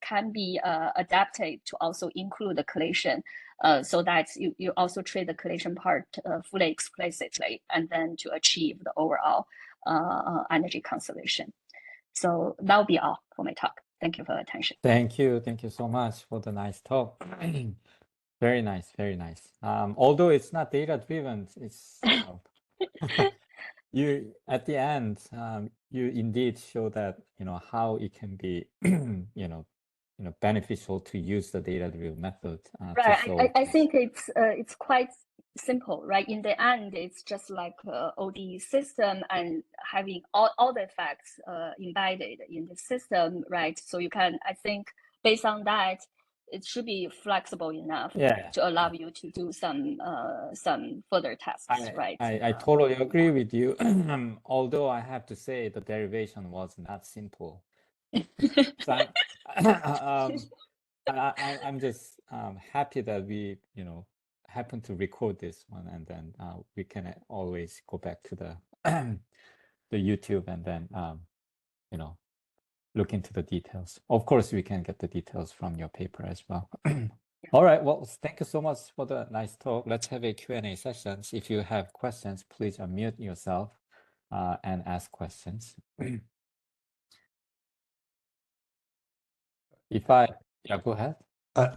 can be adapted to also include the collision, so that you also treat the collision part fully explicitly, and then to achieve the overall energy conservation. So that'll be all for my talk. Thank you for your attention. Thank you so much for the nice talk. Very nice, very nice. Although it's not data driven, it's you at the end, you indeed show that how it can be beneficial to use the data driven method. Right. I think it's quite simple, right? In the end, it's just like ODE system and having all the facts embedded in the system, right? So you can, I think, based on that, it should be flexible enough to allow you to do some further tasks, right? I totally agree with you. Although I have to say the derivation was not simple. So I'm just happy that we happen to record this one, and then we can always go back to the the YouTube and then look into the details. Of course, we can get the details from your paper as well. All right. Well, thank you so much for the nice talk. Let's have a Q&A session. If you have questions, please unmute yourself and ask questions. Yeah, go ahead.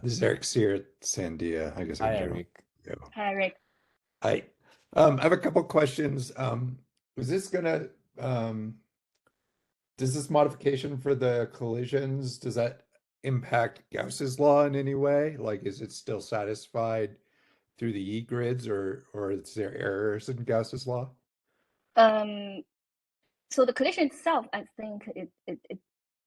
This is Eric Sear at Sandia. I guess. Hi, Eric. Hi, Eric. I have a couple questions. Is this gonna does this modification for the collisions, does that impact Gauss's law in any way? Like, is it still satisfied through the E-grids, or is there errors in Gauss's law? So the collision itself, I think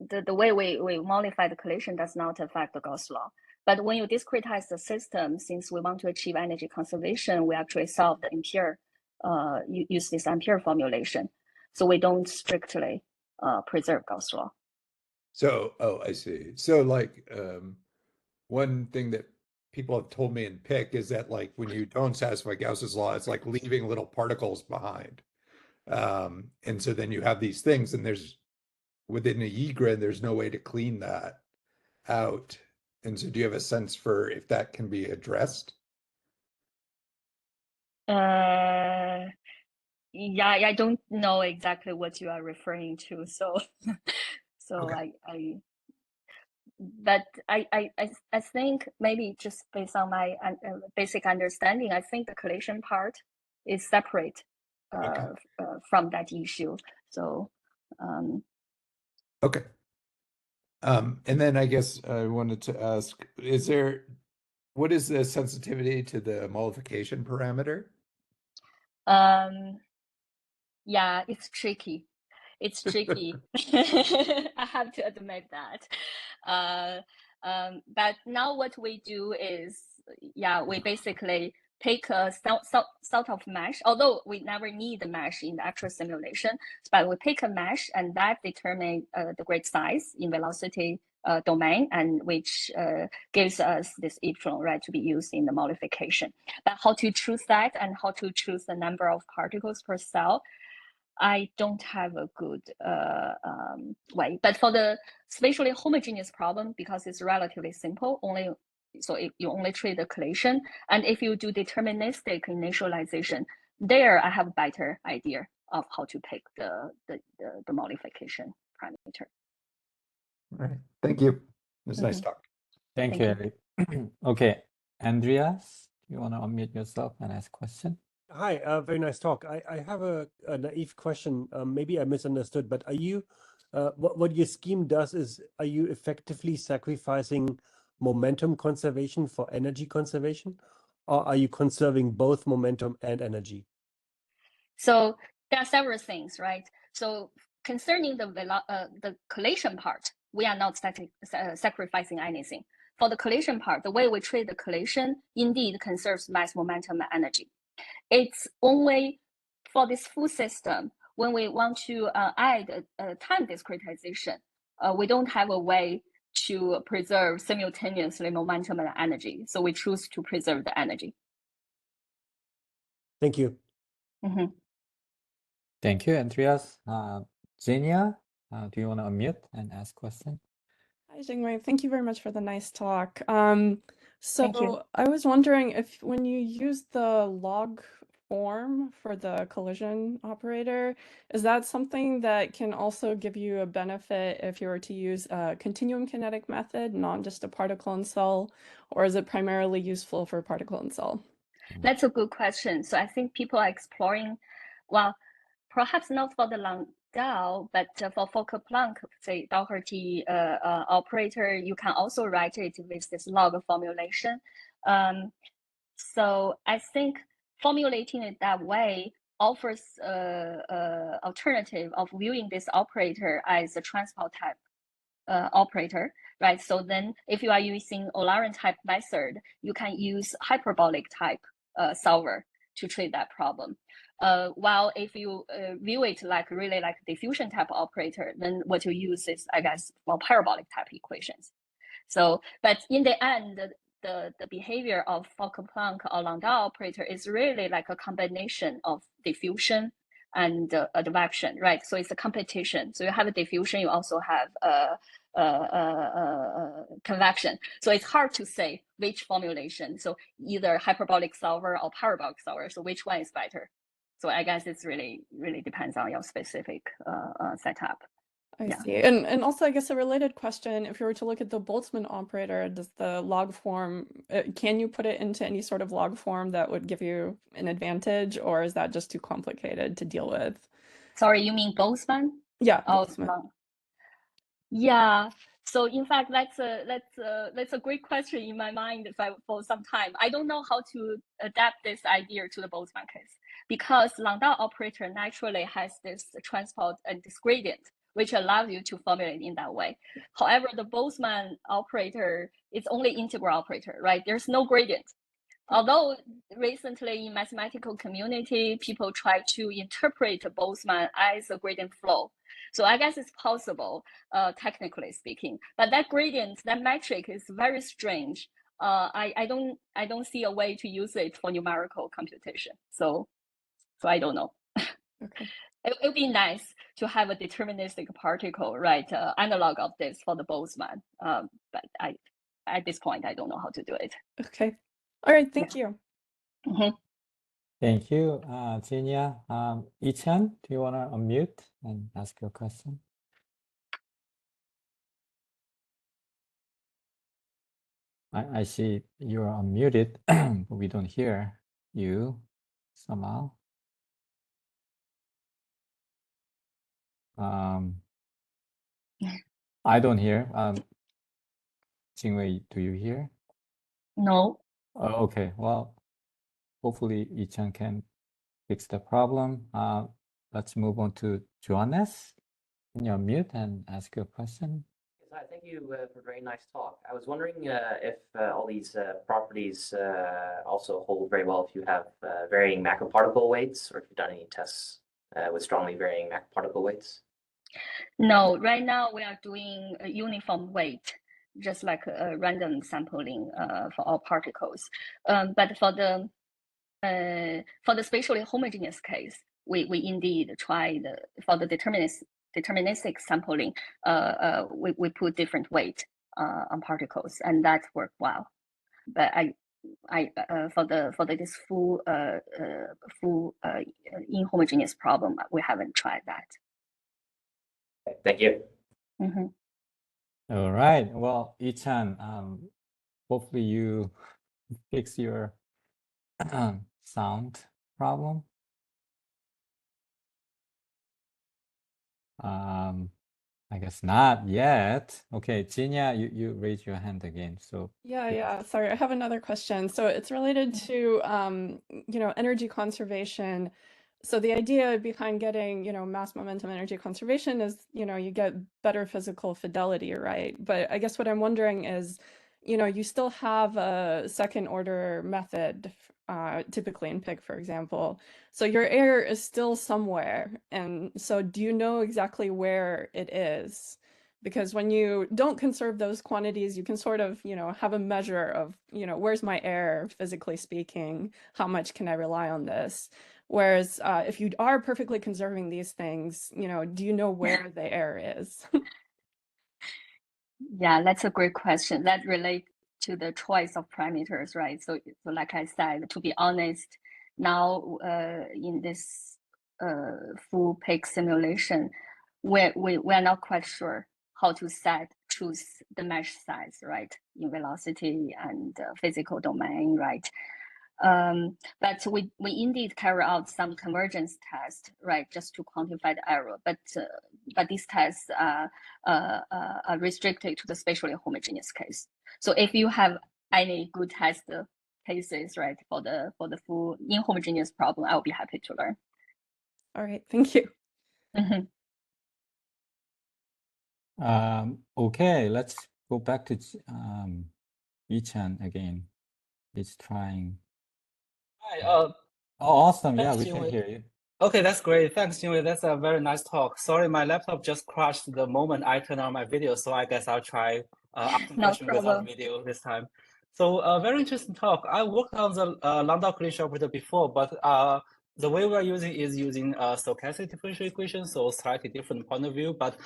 the way we modify the collision does not affect the Gauss law. But when you discretize the system, since we want to achieve energy conservation, we actually solve the Ampere, use this Ampere formulation. So we don't strictly preserve Gauss law. So, I see. So like, one thing that people have told me in PIC is that like when you don't satisfy Gauss's law, it's like leaving little particles behind. And so then you have these things, and within a E-grid, there's no way to clean that out. And so do you have a sense for if that can be addressed? Yeah, I don't know exactly what you are referring to. So, Okay. but I think maybe just based on my basic understanding, I think the collision part is separate Okay. from that issue. So, Okay. And then I guess I wanted to ask, what is the sensitivity to the mollification parameter? yeah, it's tricky. It's tricky. I have to admit that. But now what we do is, yeah, we basically pick a sort of mesh, although we never need the mesh in the actual simulation, but we pick a mesh and that determines the grid size in velocity domain, and which gives us this epsilon, right, to be used in the mollification. But how to choose that and how to choose the number of particles per cell, I don't have a good way. But for the spatially homogeneous problem, because it's relatively simple, you only treat the collision. And if you do deterministic initialization, there I have a better idea of how to pick the mollification parameter. All right. Thank you. It was nice Mhm. talk. Thank you, Eric. Okay, Andreas, you want to unmute yourself and ask a question? Hi, very nice talk. I have a naive question. Maybe I misunderstood, but are you, what your scheme does is, are you effectively sacrificing momentum conservation for energy conservation, or are you conserving both momentum and energy? So there are several things, right? So concerning the collision part, we are not sacrificing anything. For the collision part, the way we treat the collision indeed conserves mass, momentum, and energy. It's only for this full system, when we want to add a time discretization, we don't have a way to preserve simultaneously momentum and energy. So we choose to preserve the energy. Thank you. Mm-hmm. Thank you, Andreas. Xenia, do you want to unmute and ask question? Hi, Jingwei. Thank you very much for the nice talk. Thank you. So I was wondering if when you use the log form for the collision operator, is that something that can also give you a benefit if you were to use a continuum kinetic method, not just a particle and cell, or is it primarily useful for particle and cell? That's a good question. So I think people are exploring, well, perhaps not for the Landau, but for Fokker-Planck, say Doherty operator, you can also write it with this log formulation. So I think formulating it that way offers alternative of viewing this operator as a transport type operator, right? So then if you are using O'Laren type method, you can use hyperbolic type solver to treat that problem. While if you view it like really like diffusion type operator, then what you use is, I guess, more parabolic type equations. So, but in the end, the behavior of Fokker-Planck or Landau operator is really like a combination of diffusion and advection, right? So it's a competition. So you have a diffusion, you also have convection. So it's hard to say which formulation. So either hyperbolic solver or parabolic solver. So which one is better? So I guess it's really depends on your specific setup. I Yeah. see. And also, I guess a related question, if you were to look at the Boltzmann operator, does the log form, can you put it into any sort of log form that would give you an advantage, or is that just too complicated to deal with? Sorry, you mean Boltzmann? Yeah, Oh, Boltzmann. yeah. So in fact, that's a great question in my mind for some time. I don't know how to adapt this idea to the Boltzmann case, because Landau operator naturally has this transport and this gradient, which allows you to formulate in that way. However, the Boltzmann operator is only integral operator, right? There's no gradient. Although recently in mathematical community, people try to interpret Boltzmann as a gradient flow. So I guess it's possible, technically speaking, but that gradient, that metric is very strange. I don't see a way to use it for numerical computation. So I don't know. Okay. It would be nice to have a deterministic particle, right? Analog of this for the Boltzmann. But at this point, I don't know how to do it. Okay. All right. Thank you. Mhm. Thank you, Zinia. Ichan, do you want to unmute and ask your question? I see you're unmuted, but we don't hear you somehow. I don't hear. Jingwei, do you hear? No. Okay, well, hopefully Ichan can fix the problem. Let's move on to Johannes. Can you unmute and ask your question? Hi, thank you for a very nice talk. I was wondering if all these properties also hold very well if you have varying macroparticle weights, or if you've done any tests with strongly varying macroparticle weights. No, right now we are doing a uniform weight, just like a random sampling for all particles. But for the spatially homogeneous case, we indeed tried for the deterministic sampling. We put different weight on particles, and that worked well. But for this full inhomogeneous problem, we haven't tried that. Thank you. Mm-hmm. All right. Well, Ichan, hopefully you fix your sound problem. I guess not yet. Okay, Jinya, you raised your hand again. So Yeah. Sorry, I have another question. So it's related to energy conservation. So the idea behind getting, mass momentum energy conservation is, you get better physical fidelity, right? But I guess what I'm wondering is, you still have a second order method, typically in PIC, for example. So your error is still somewhere. And so do you know exactly where it is? Because when you don't conserve those quantities, you can sort of, have a measure of, where's my error, physically speaking, how much can I rely on this? Whereas if you are perfectly conserving these things, do you know where the error is? Yeah, that's a great question. That relates to the choice of parameters, right? So like I said, to be honest, now in this full PIC simulation, we're not quite sure how to choose the mesh size, right? In velocity and physical domain, right? But we indeed carry out some convergence tests, right, just to quantify the error. But these tests are restricted to the spatially homogeneous case. So if you have any good test cases, right, for the full inhomogeneous problem, I'll be happy to learn. All right, thank you. Mm-hmm. Okay, let's go back to Ichan again. He's trying. Hi. Oh, awesome. Yeah, thanks, we can Jingwei. hear you. Okay, that's great. Thanks, Jingwei. That's a very nice talk. Sorry, my laptop just crashed the moment I turned on my video, so I guess I'll try asking No questions without problem. video this time. So, very interesting talk. I worked on the Landau collision operator before, but the way we're using stochastic differential equation, so slightly different point of view. But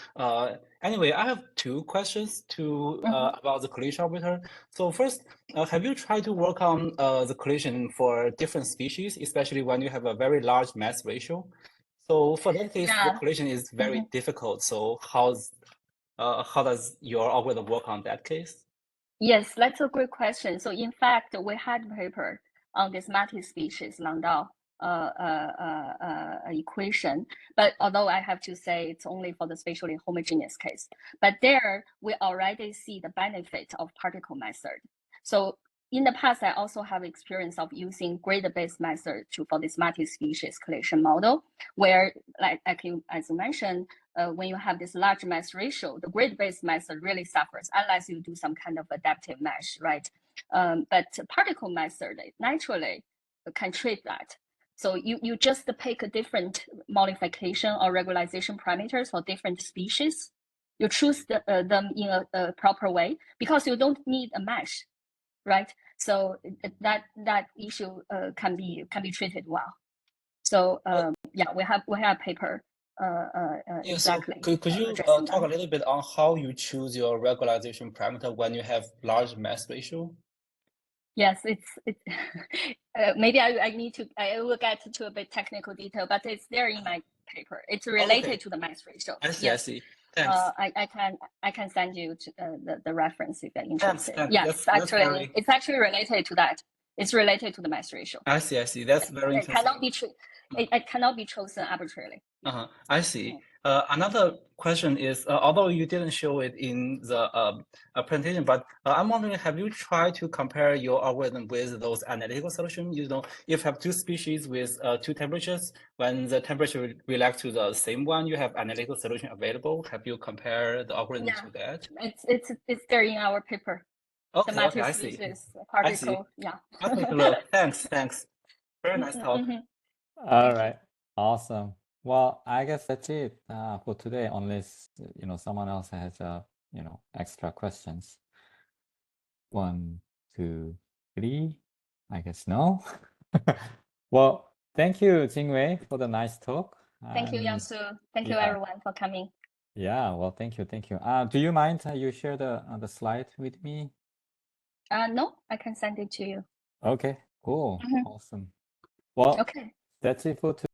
anyway, I have two questions about the collision operator. So first, have you tried to work on the collision for different species, especially when you have a very large mass ratio? So for that case, the collision is very difficult. So how does your algorithm work on that case? Yes, that's a great question. So in fact, we had a paper on this multi-species Landau equation, but although I have to say it's only for the spatially homogeneous case, but there we already see the benefit of particle method. So in the past, I also have experience of using gradient-based method for this multi-species collision model, where like you, as you mentioned, when you have this large mass ratio, the gradient-based method really suffers unless you do some kind of adaptive mesh, right? But particle method naturally can treat that. So you just pick a different modification or regularization parameters for different species. You choose them in a proper way because you don't need a mesh, right? So that issue can be treated well. So yeah, we have a paper exactly. So could you talk a little bit on how you choose your regularization parameter when you have large mass ratio? Yes, it's maybe I need to, I will get to a bit technical detail, but it's there in my paper. It's related Okay. to the mass ratio. I see. I Yes. see. Thanks. I can send you to, the reference if you're interested. Thanks. Yes, That's very. it's actually related to that. It's related to the mass ratio. I see. I see. That's very It cannot interesting. be it cannot be chosen arbitrarily. I see. Another question is, although you didn't show it in the presentation, but I'm wondering, have you tried to compare your algorithm with those analytical solutions? You know, if you have two species with two temperatures, when the temperature reacts to the same one, you have analytical solution available. Have you compared the algorithm to that? It's there in our paper. Okay, the okay, I see. species, I see. particle, yeah. I'll take a look. Thanks. Very nice talk. All right. Awesome. Well, I guess that's it for today, unless someone else has extra questions. 1, 2, 3. I guess no. Well, thank you, Jingwei, for the nice talk. Thank you, And Yansu. Thank you, yeah. everyone, for coming. Yeah, well, thank you. Do you mind you share the slide with me? No, I can send it to you. Okay, cool. Awesome. Well, Okay. that's it for today.